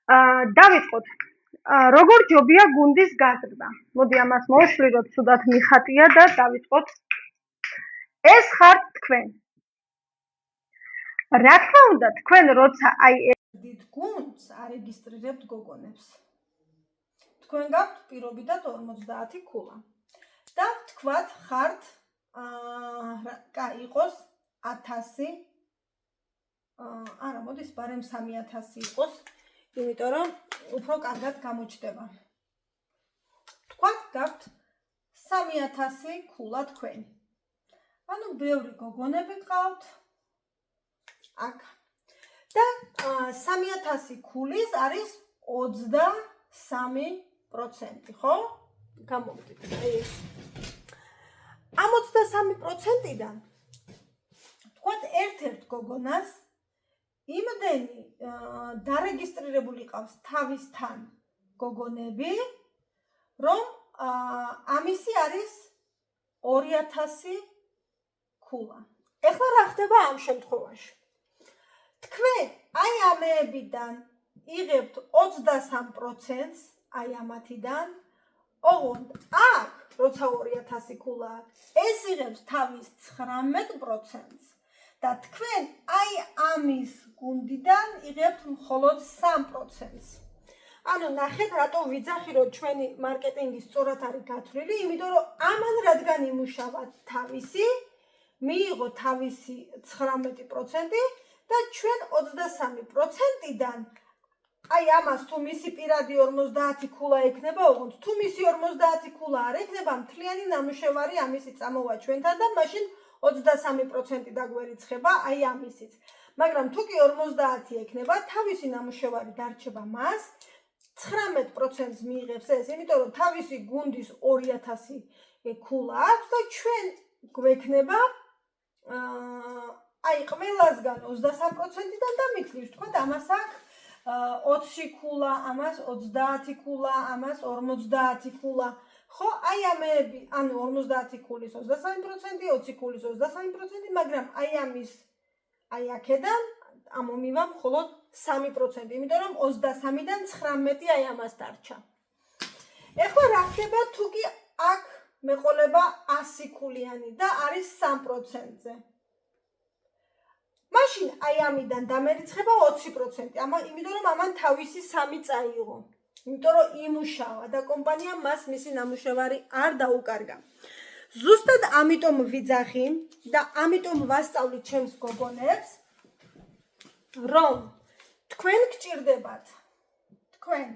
დავიწყოთ. როგორ ჯობია გუნდის გაზრდა? მოდი ამას მოვშლიროთ, თუდად მიხატია და დავიწყოთ. ეს ხართ თქვენ. რა თქმა უნდა, თქვენ როცა დიდ გუნდს არეგისტრირებთ გოგონებს. თქვენ გაქვთ პირობითად 50 ქულა. და თქვათ ხართ იყოს 1000 არა, მოდის ბარემ 3000 იყოს, იმიტომ რომ უფრო კარგად გამოჩნდება. თქვათ გაქვთ 3000 ქულა თქვენი. ანუ ბევრი გოგონები გყავთ აქ. და 3000 ქულის არის 23%, ხო? გამოვიდეთ. ამ 23%-დან თქვათ ერთ-ერთ გოგონას იმდენი დარეგისტრირებული ყავს თავისთან გოგონები, რომ ამისი არის 2000 ქულა. ეხლა რა ხდება ამ შემთხვევაში? თქვენ აი ამებიდან იღებთ 23%-ს, აი ამათიდან, ოღონდ აქ, როცა 2000 ქულა აქვს, ეს იღებს თავის 19%-ს. და თქვენ აი ამის გუნდიდან იღებთ მხოლოდ 3%-ს. ანუ ნახეთ, რატო ვიძახი, რომ ჩვენი მარკეტინგი სწორად არის გათვლილი, იმიტომ რომ ამან რადგან იმუშავა თავისი, მიიღო თავისი 19% და ჩვენ 23%-დან აი ამას თუ მისი პირადი 50 ქულა ექნება, ოღონდ თუ მისი 50 ქულა არ ექნება, მთლიანი ნამუშევარი ამისი წამოვა ჩვენთან და მაშინ 23% დაგვერიცხება აი ამისიც. მაგრამ თუ კი 50 ექნება, თავისი ნამუშევარი დარჩება მას, 19%-ს მიიღებს ეს, იმიტომ რომ თავისი გუნდის 2000 ქულა აქვს და ჩვენ გვექნება აი ყველასგან 23%-დან დამიქლის, თქვათ ამას აქვს 20 ქულა, ამას 30 ქულა, ამას 50 ქულა. ხო, აი ამები, ანუ 50 ქულის 23%, 20 ქულის 23%, მაგრამ აი ამის აი აქედან ამომივა მხოლოდ 3%, იმიტომ რომ 23-დან 19 აი ამას დარჩა. ეხლა რა ხდება თუ კი აქ მეყოლება 100 ქულიანი და არის 3%-ზე? მაშინ აი ამიდან დამერიცხება 20%, იმიტომ რომ ამან თავისი 3 წაიღო. იმიტომ რომ იმუშავა და კომპანიამ მას მისი ნამუშევარი არ დაუკარგა. ზუსტად ამიტომ ვიძახი და ამიტომ ვასწავლი ჩემს გოგონებს, რომ თქვენ გჭირდებათ, თქვენ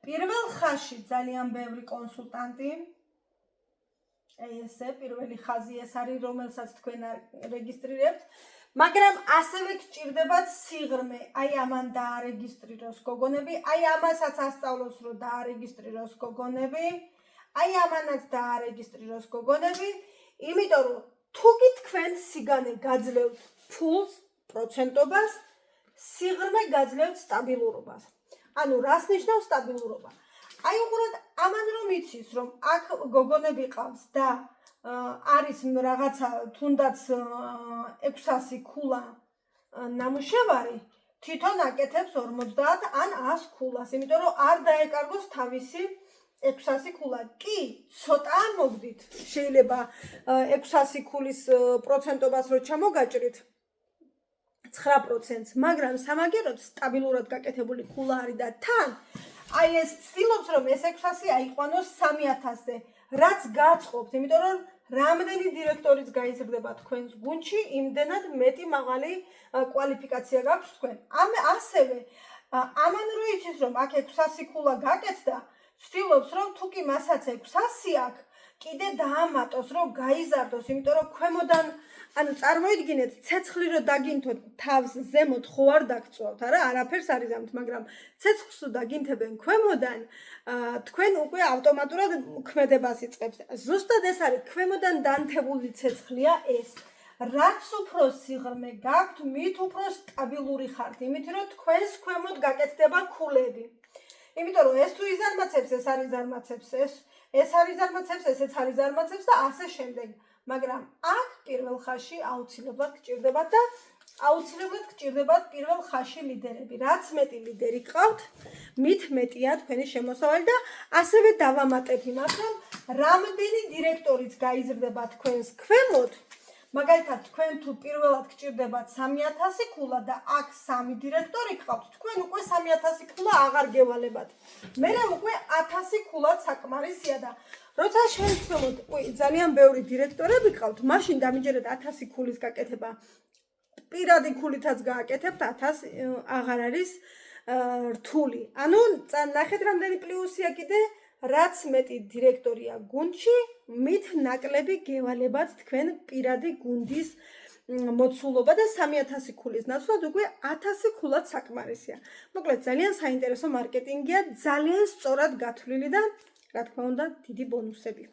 პირველ ხაზში ძალიან ბევრი კონსულტანტი, ესე პირველი ხაზი ეს არის, რომელსაც თქვენ რეგისტრირებთ, მაგრამ ასევე გჭირდებათ სიღრმე, აი ამან დაარეგისტრიროს გოგონები, აი ამასაც ასწავლოს, რომ დაარეგისტრიროს გოგონები, აი ამანაც დაარეგისტრიროს გოგონები, იმიტომ რომ თუ კი თქვენ სიგანე გაძლევთ ფულს, პროცენტობას, სიღრმე გაძლევთ სტაბილურობას. ანუ რას ნიშნავს სტაბილურობა? აი უყურეთ, ამან რომ იცის, რომ აქ გოგონები ყავს და არის რაღაცა თუნდაც 600 ქულა ნამუშევარი, თვითონ აკეთებს 50 ან 100 ქულას, იმიტომ რომ არ დაეკარგოს თავისი 600 ქულა. კი, ცოტა მოგდით, შეიძლება 600 ქულის პროცენტობას რო ჩამოგაჭრით 9%-ს, მაგრამ სამაგეროდ სტაბილურად გაკეთებული ქულა არის და თან აი ეს ცდილობს, რომ ეს 600 აიყვანოს 3000-ზე, რაც გაწყობთ, იმიტომ რომ რამდენი დირექტორიც გაიზრდება თქვენს გუნდში, იმდენად მეტი მაღალი კვალიფიკაცია გაქვთ თქვენ. ასევე ამან რო იცის, რომ აქ 600 ქულა გაკეთდა, ცდილობს, რომ თუ კი მასაც 600 აქვს, კიდე დაამატოს, რომ გაიზარდოს, იმიტომ რომ ქვემოდან, ანუ წარმოიდგინეთ, ცეცხლი რო დაგინთოთ თავს ზემოთ ხო არ დაგწვავთ, არა, არაფერს არ იზამთ, მაგრამ ცეცხლს რო დაგინთებენ ქვემოდან, თქვენ უკვე ავტომატურად ქმედებას იწყებს. ზუსტად ეს არის, ქვემოდან დანთებული ცეცხლია ეს. რაც უფრო სიღრმე გაქვთ, მით უფრო სტაბილური ხართ, იმით რომ თქვენს ქვემოთ გაკეთდება ქულები. იმიტომ რომ ეს თუ იზარმაცებს, ეს არის ზარმაცებს, ეს არის ზარმაცებს, ესეც არის ზარმაცებს და ასე შემდეგ. მაგრამ აქ პირველ ხაზში აუცილებლად გჭირდებათ და აუცილებლად გჭირდებათ პირველ ხაზში ლიდერები. რაც მეტი ლიდერი გყავთ, მით მეტია თქვენი შემოსავალი და ასევე დავამატებ იმას, რომ რამდენი დირექტორიც გაიზრდება თქვენს ქვემოთ, მაგალითად, თქვენ თუ პირველად გჭირდებათ 3000 ქულა და აქ 3 დირექტორი გყავთ, თქვენ უკვე 3000 ქულა აღარ გევალებათ. მერე უკვე 1000 ქულაც საკმარისია და როცა შენ ქვემოთ ძალიან ბევრი დირექტორები გყავთ, მაშინ დამიჯერეთ 1000 ქულის გაკეთება. პირადი ქულითაც გააკეთებთ 1000 აღარ არის რთული. ანუ ნახეთ რამდენი პლუსია კიდე, რაც მეტი დირექტორია გუნდში, მით ნაკლები გევალებათ თქვენ პირადი გუნდის მოცულობა და 3000 ქულის ნაცვლად უკვე 1000 ქულაც საკმარისია. მოკლედ ძალიან საინტერესო მარკეტინგია, ძალიან სწორად გათვლილი და რა თქმა უნდა დიდი ბონუსები.